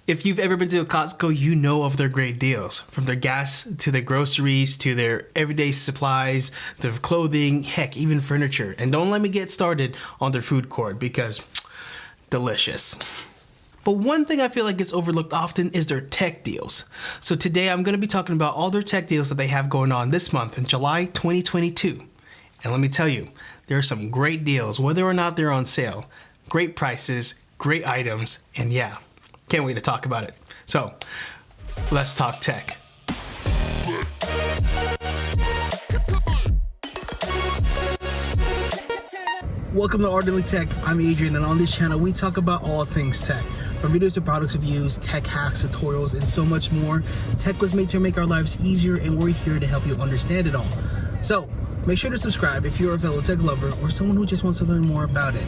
If you've ever been to a Costco, you know of their great deals. From their gas to their groceries to their everyday supplies, their clothing, heck, even furniture. And don't let me get started on their food court because delicious. But one thing I feel like gets overlooked often is their tech deals. So today I'm going to be talking about all their tech deals that they have going on this month in July 2022. And let me tell you, there are some great deals, whether or not they're on sale. Great prices, great items, and yeah. Can't wait to talk about it. So, let's talk tech. Welcome to Ardently Tech. I'm Adrian, and on this channel we talk about all things tech. From videos to products reviews, tech hacks, tutorials, and so much more. Tech was made to make our lives easier, and we're here to help you understand it all. So, make sure to subscribe if you're a fellow tech lover or someone who just wants to learn more about it.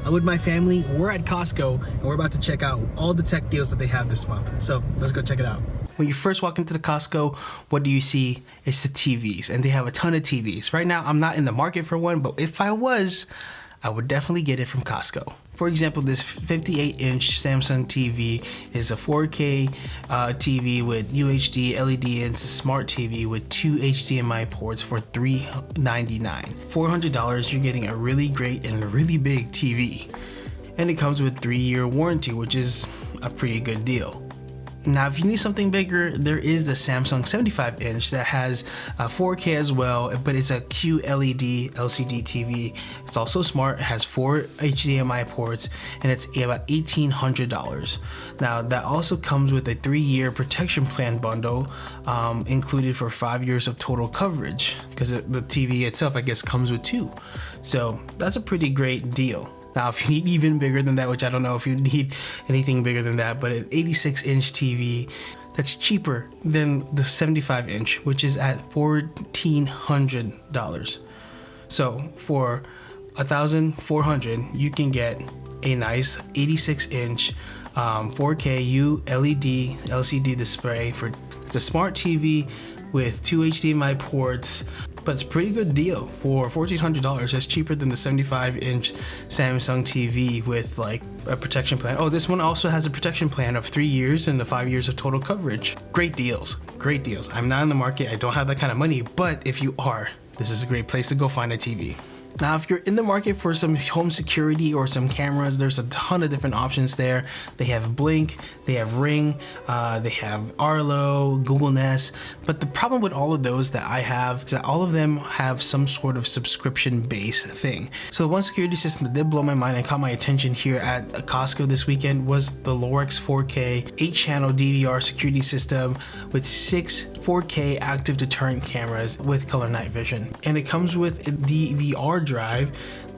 I'm with my family, we're at Costco, and we're about to check out all the tech deals that they have this month. So let's go check it out. When you first walk into the Costco, what do you see? It's the TVs, and they have a ton of TVs. Right now, I'm not in the market for one, but if I was, I would definitely get it from Costco. For example, this 58-inch Samsung TV is a 4K TV with UHD, LED, and it's a smart TV with 2 HDMI ports for $399. $400, you're getting a really great and really big TV. And it comes with 3-year warranty, which is a pretty good deal. Now, if you need something bigger, there is the Samsung 75-inch that has 4K as well, but it's a QLED LCD TV. It's also smart, it has 4 HDMI ports, and it's about $1,800. Now, that also comes with a 3-year protection plan bundle, included for 5 years of total coverage, because the TV itself, I guess, comes with 2. So that's a pretty great deal. Now, if you need even bigger than that, which I don't know if you need anything bigger than that, but an 86-inch TV that's cheaper than the 75-inch, which is at $1,400. So for $1,400, you can get a nice 86-inch 4K ULED LCD display it's a smart TV with 2 HDMI ports. But it's a pretty good deal for $1,400. That's cheaper than the 75-inch Samsung TV with like a protection plan. Oh, this one also has a protection plan of 3 years and the 5 years of total coverage. Great deals, great deals. I'm not in the market, I don't have that kind of money, but if you are, this is a great place to go find a TV. Now, if you're in the market for some home security or some cameras, there's a ton of different options there. They have Blink, they have Ring, they have Arlo, Google Nest. But the problem with all of those that I have is that all of them have some sort of subscription-based thing. So one security system that did blow my mind and caught my attention here at Costco this weekend was the Lorex 4K 8-channel DVR security system with 6 4K active deterrent cameras with color night vision. And it comes with a DVR drive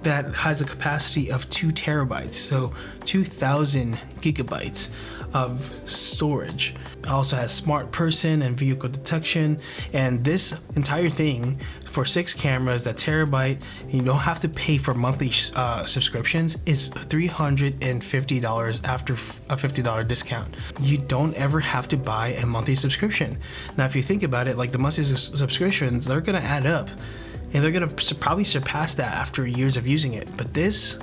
that has a capacity of 2 terabytes, so 2,000 gigabytes of storage. It also has smart person and vehicle detection, and this entire thing for 6 cameras, that terabyte, you don't have to pay for monthly subscriptions, is $350 after a $50 discount. You don't ever have to buy a monthly subscription. Now, if you think about it, like the monthly subscriptions, they're gonna add up. And they're gonna probably surpass that after years of using it, but this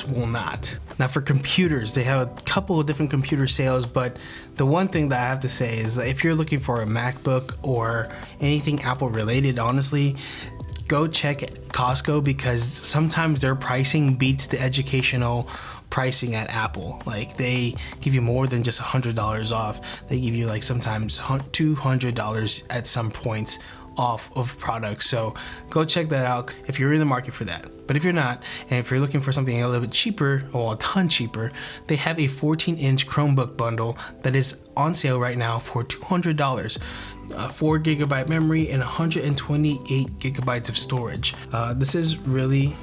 will not. Now, for computers, they have a couple of different computer sales, but the one thing that I have to say is that if you're looking for a MacBook or anything Apple related, honestly, go check Costco, because sometimes their pricing beats the educational pricing at Apple. Like, they give you more than just $100 off. They give you like sometimes $200 at some points off of products. So go check that out if you're in the market for that. But if you're not, and if you're looking for something a little bit cheaper, or a ton cheaper, they have a 14-inch Chromebook bundle that is on sale right now for $200. 4 gigabyte memory and 128 gigabytes of storage. This is really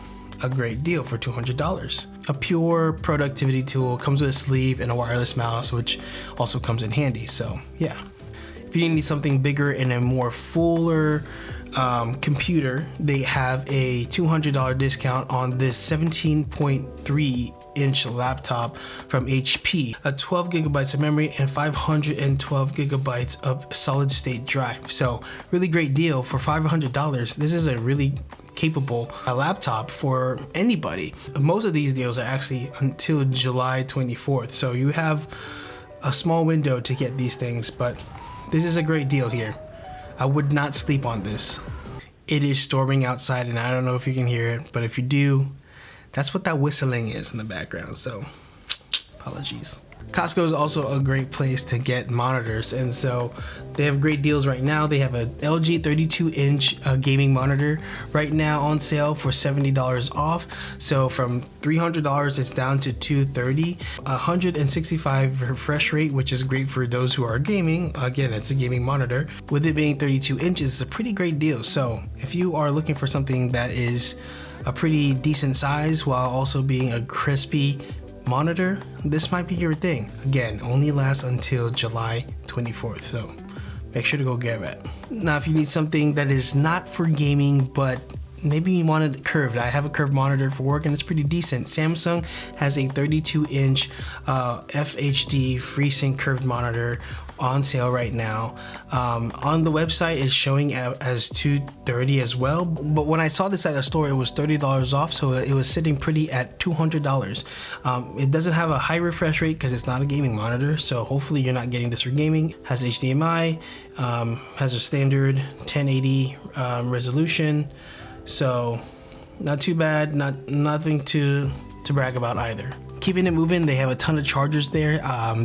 a great deal for $200. A pure productivity tool, comes with a sleeve and a wireless mouse, which also comes in handy. So yeah. If you need something bigger and a more fuller computer, they have a $200 discount on this 17.3-inch laptop from HP, a 12 gigabytes of memory and 512 gigabytes of solid state drive. So really great deal for $500. This is a really capable laptop for anybody. Most of these deals are actually until July 24th. So you have a small window to get these things, but this is a great deal here. I would not sleep on this. It is storming outside, and I don't know if you can hear it, but if you do, that's what that whistling is in the background, so apologies. Costco is also a great place to get monitors, and so they have great deals right now. They have a LG 32-inch gaming monitor right now on sale for $70 off. So from $300, it's down to $230. 165 refresh rate, which is great for those who are gaming. Again, it's a gaming monitor. With it being 32 inches, it's a pretty great deal. So if you are looking for something that is a pretty decent size while also being a crispy monitor, this might be your thing. Again, only lasts until July 24th, so make sure to go get it. Now, if you need something that is not for gaming, but maybe you want it curved, I have a curved monitor for work and it's pretty decent. Samsung has a 32-inch FHD FreeSync curved monitor on sale right now. On the website it's showing as $230 as well, but when I saw this at a store, it was $30 off, so it was sitting pretty at $200. It doesn't have a high refresh rate because it's not a gaming monitor, so hopefully you're not getting this for gaming. Has HDMI, has a standard 1080 resolution, so not too bad, nothing to brag about either. Keeping it moving, they have a ton of chargers there,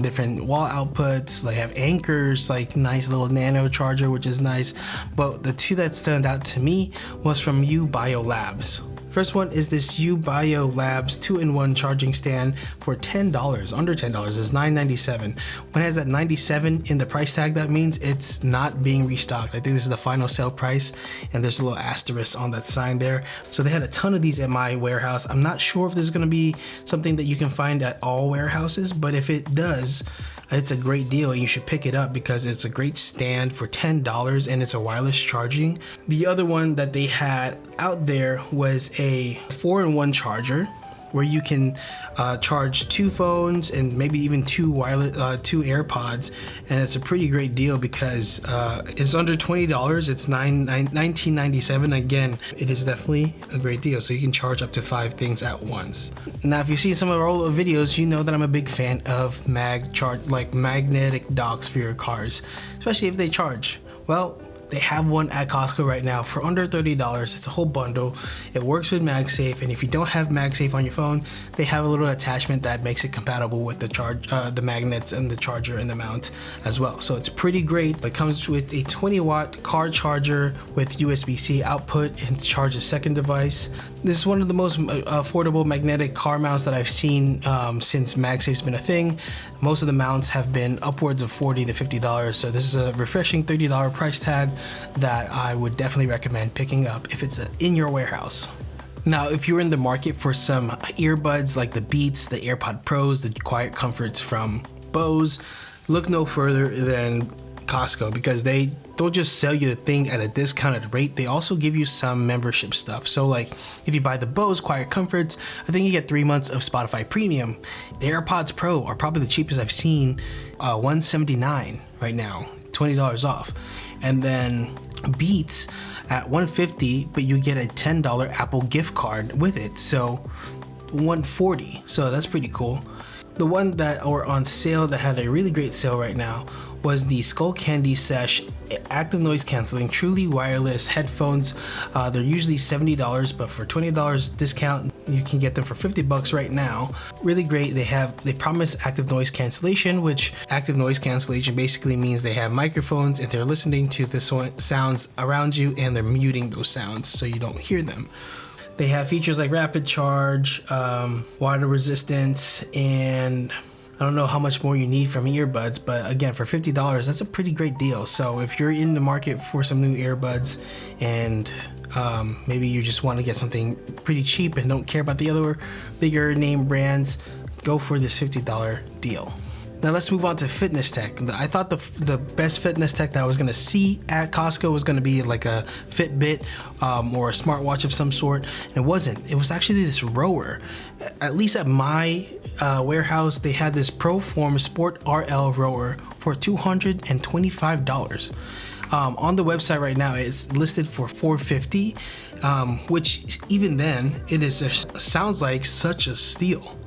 different wall outputs. They have anchors, like nice little nano charger, which is nice. But the two that stand out to me was from UBioLabs. First one is this UBioLabs 2-in-1 charging stand for $10, under $10, is $9.97. When it has that 97 in the price tag, that means it's not being restocked. I think this is the final sale price, and there's a little asterisk on that sign there. So they had a ton of these at my warehouse. I'm not sure if this is going to be something that you can find at all warehouses, but if it does, it's a great deal and you should pick it up because it's a great stand for $10 and it's a wireless charging. The other one that they had out there was a 4-in-1 charger where you can charge 2 phones and maybe even 2 AirPods, and it's a pretty great deal because it's under $20. It's $19.97. Again, it is definitely a great deal, so you can charge up to 5 things at once. Now, if you've seen some of our old videos, you know that I'm a big fan of magnetic docks for your cars, especially if they charge. Well, they have one at Costco right now for under $30. It's a whole bundle. It works with MagSafe, and if you don't have MagSafe on your phone, they have a little attachment that makes it compatible with the magnets and the charger and the mount as well. So it's pretty great. It comes with a 20-watt car charger with USB-C output and charge a second device. This is one of the most affordable magnetic car mounts that I've seen since MagSafe's been a thing. Most of the mounts have been upwards of $40 to $50, so this is a refreshing $30 price tag that I would definitely recommend picking up if it's in your warehouse. Now, if you're in the market for some earbuds like the Beats, the AirPod Pros, the Quiet Comforts from Bose, look no further than Costco, because they don't just sell you the thing at a discounted rate, they also give you some membership stuff. So like if you buy the Bose Quiet Comforts, I think you get 3 months of Spotify Premium. The AirPods Pro are probably the cheapest I've seen, $179 right now, $20 off. And then Beats at $150, but you get a $10 Apple gift card with it, so $140. So that's pretty cool. The one that are on sale that had a really great sale right now was the Skull Candy Sesh active noise canceling truly wireless headphones. They're usually $70, but for $20 discount you can get them for $50 right now. Really great. They promise active noise cancellation, which active noise cancellation basically means they have microphones and they're listening to the sounds around you and they're muting those sounds so you don't hear them. They have features like rapid charge, water resistance, and I don't know how much more you need from earbuds, but again, for $50, that's a pretty great deal. So if you're in the market for some new earbuds and maybe you just want to get something pretty cheap and don't care about the other bigger name brands, go for this $50 deal. Now let's move on to fitness tech. I thought the best fitness tech that I was going to see at Costco was going to be like a Fitbit or a smartwatch of some sort. And it wasn't. It was actually this rower. At least at my warehouse, they had this ProForm Sport RL rower for $225. On the website right now, it's listed for $450, which even then, sounds like such a steal.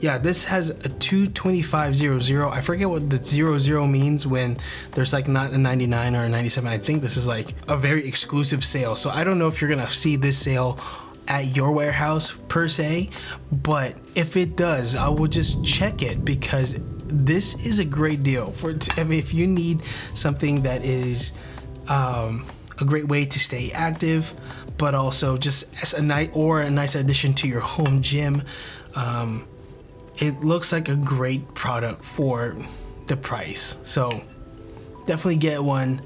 Yeah, this has a 22500. I forget what the 00 means when there's like not a 99 or a 97. I think this is like a very exclusive sale. So I don't know if you're gonna see this sale at your warehouse per se, but if it does, I will just check it, because this is a great deal for, I mean, if you need something that is a great way to stay active, but also just as a nice addition to your home gym. It looks like a great product for the price. So definitely get one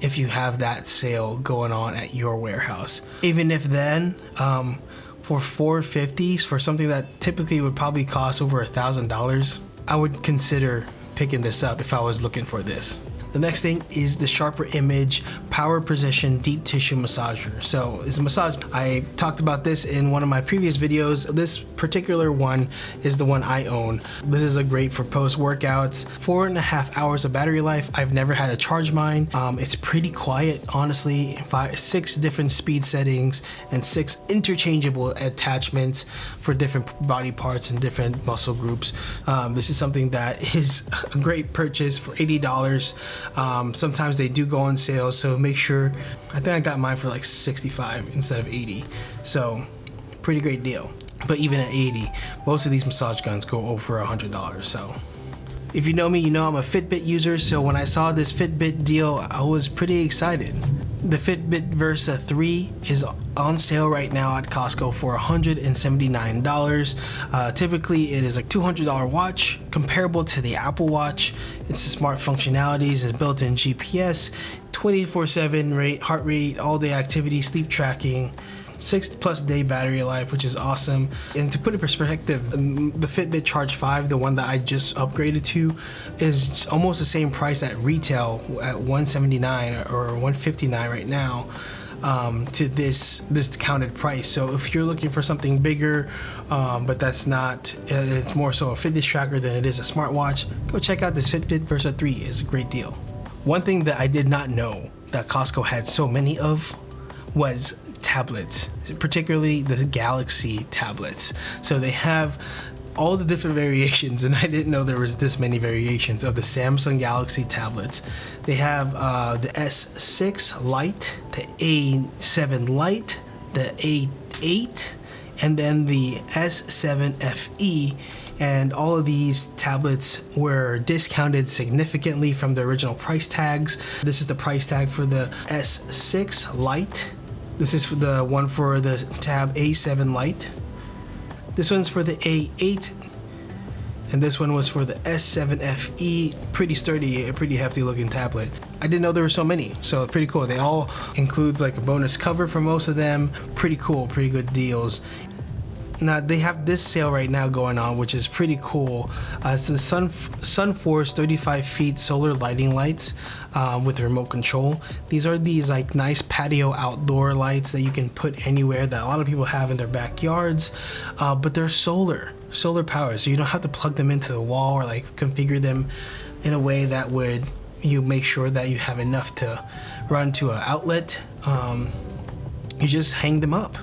if you have that sale going on at your warehouse. Even if then, for $450 for something that typically would probably cost over $1,000, I would consider picking this up if I was looking for this. The next thing is the Sharper Image Power Precision Deep Tissue Massager. So it's a massage. I talked about this in one of my previous videos. This particular one is the one I own. This is a great for post workouts. 4.5 hours of battery life. I've never had to charge mine. It's pretty quiet, honestly. 6 different speed settings and 6 interchangeable attachments for different body parts and different muscle groups. This is something that is a great purchase for $80. Sometimes they do go on sale, so make sure. I think I got mine for like 65 instead of 80, so pretty great deal. But even at 80, most of these massage guns go over $100. So if you know me, you know I'm a Fitbit user, so when I saw this Fitbit deal, I was pretty excited. The Fitbit Versa 3 is on sale right now at Costco for $179. Typically it is a $200 watch, comparable to the Apple Watch. It's smart functionalities, it's built-in GPS, 24/7 heart rate, all-day activity, sleep tracking, 6+ day battery life, which is awesome. And to put in perspective, the Fitbit Charge 5, the one that I just upgraded to, is almost the same price at retail at $179 or $159 right now, to this discounted price. So if you're looking for something bigger, but that's not, it's more so a fitness tracker than it is a smartwatch, go check out this Fitbit Versa 3. It's a great deal. One thing that I did not know that Costco had so many of was tablets, particularly the Galaxy tablets. So they have all the different variations, and I didn't know there was this many variations of the Samsung Galaxy tablets. They have the S6 Lite, the A7 Lite, the A8, and then the S7 FE. And all of these tablets were discounted significantly from the original price tags. This is the price tag for the S6 Lite. This is for the one for the tab A7 Lite. This one's for the A8, and this one was for the S7 FE. Pretty sturdy, a pretty hefty looking tablet. I didn't know there were so many, so pretty cool. They all includes like a bonus cover for most of them. Pretty cool, pretty good deals. Now they have this sale right now going on, which is pretty cool. It's the SunForce 35 feet solar lighting lights with remote control. These are these like nice patio outdoor lights that you can put anywhere that a lot of people have in their backyards, but they're solar power, so you don't have to plug them into the wall or like configure them in a way that would you make sure that you have enough to run to an outlet. You just hang them up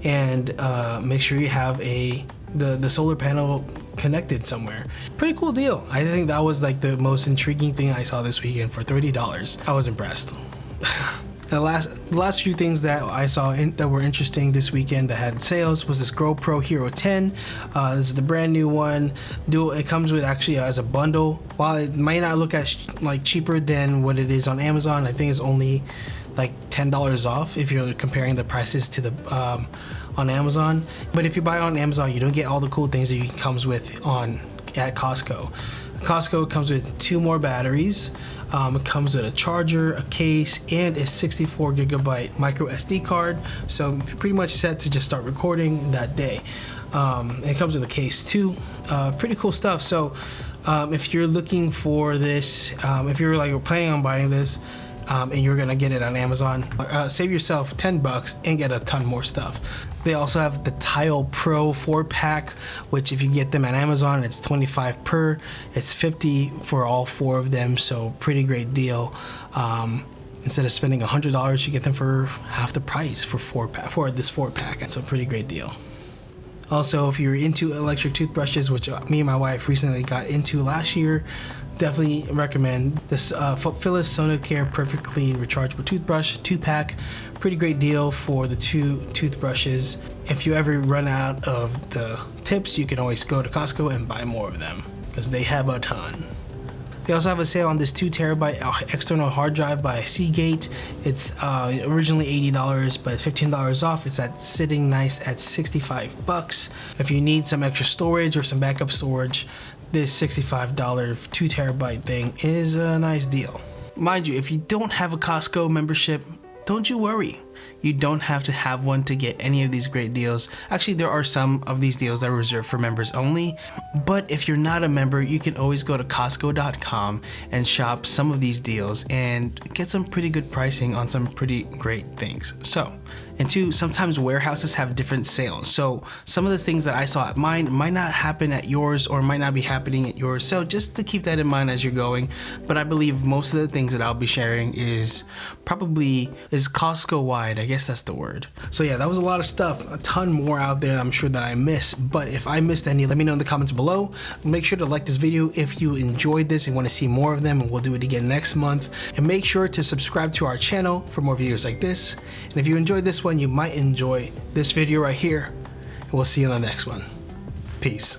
and make sure you have the solar panel connected somewhere. Pretty cool deal. I think that was like the most intriguing thing I saw this weekend for $30. I was impressed. The last few things that I saw that were interesting this weekend that had sales was this GoPro Hero10. This is the brand new one. It comes with actually as a bundle. While it might not look as like cheaper than what it is on Amazon, I think it's only like $10 off if you're comparing the prices to the on Amazon. But if you buy it on Amazon, you don't get all the cool things that it comes with at Costco. Costco comes with 2 more batteries. It comes with a charger, a case, and a 64 gigabyte micro SD card. So pretty much set to just start recording that day. It comes with a case too. Pretty cool stuff. So if you're looking for this, if you're like planning on buying this, and you're gonna get it on Amazon, save yourself $10 and get a ton more stuff. They also have the Tile Pro 4-pack, which if you get them at Amazon, it's $25 per. It's $50 for all 4 of them, so pretty great deal. Instead of spending $100, you get them for half the price for this 4-pack. It's a pretty great deal. Also, if you're into electric toothbrushes, which me and my wife recently got into last year, definitely recommend this Philips Sonicare Perfect Clean Rechargeable Toothbrush 2-pack. Pretty great deal for the 2 toothbrushes. If you ever run out of the tips, you can always go to Costco and buy more of them because they have a ton. They also have a sale on this 2 terabyte external hard drive by Seagate. It's originally $80, but it's $15 off. It's sitting nice at $65. If you need some extra storage or some backup storage, this $65 2 terabyte thing is a nice deal. Mind you, if you don't have a Costco membership, don't you worry. You don't have to have one to get any of these great deals. Actually, there are some of these deals that are reserved for members only, but if you're not a member, you can always go to Costco.com and shop some of these deals and get some pretty good pricing on some pretty great things. And 2, sometimes warehouses have different sales. So some of the things that I saw at mine might not happen at yours or might not be happening at yours. So just to keep that in mind as you're going. But I believe most of the things that I'll be sharing is Costco wide. I guess that's the word. So yeah, that was a lot of stuff. A ton more out there I'm sure that I missed. But if I missed any, let me know in the comments below. Make sure to like this video if you enjoyed this and want to see more of them, and we'll do it again next month. And make sure to subscribe to our channel for more videos like this. And if you enjoyed this one, you might enjoy this video right here, and we'll see you in the next one. Peace.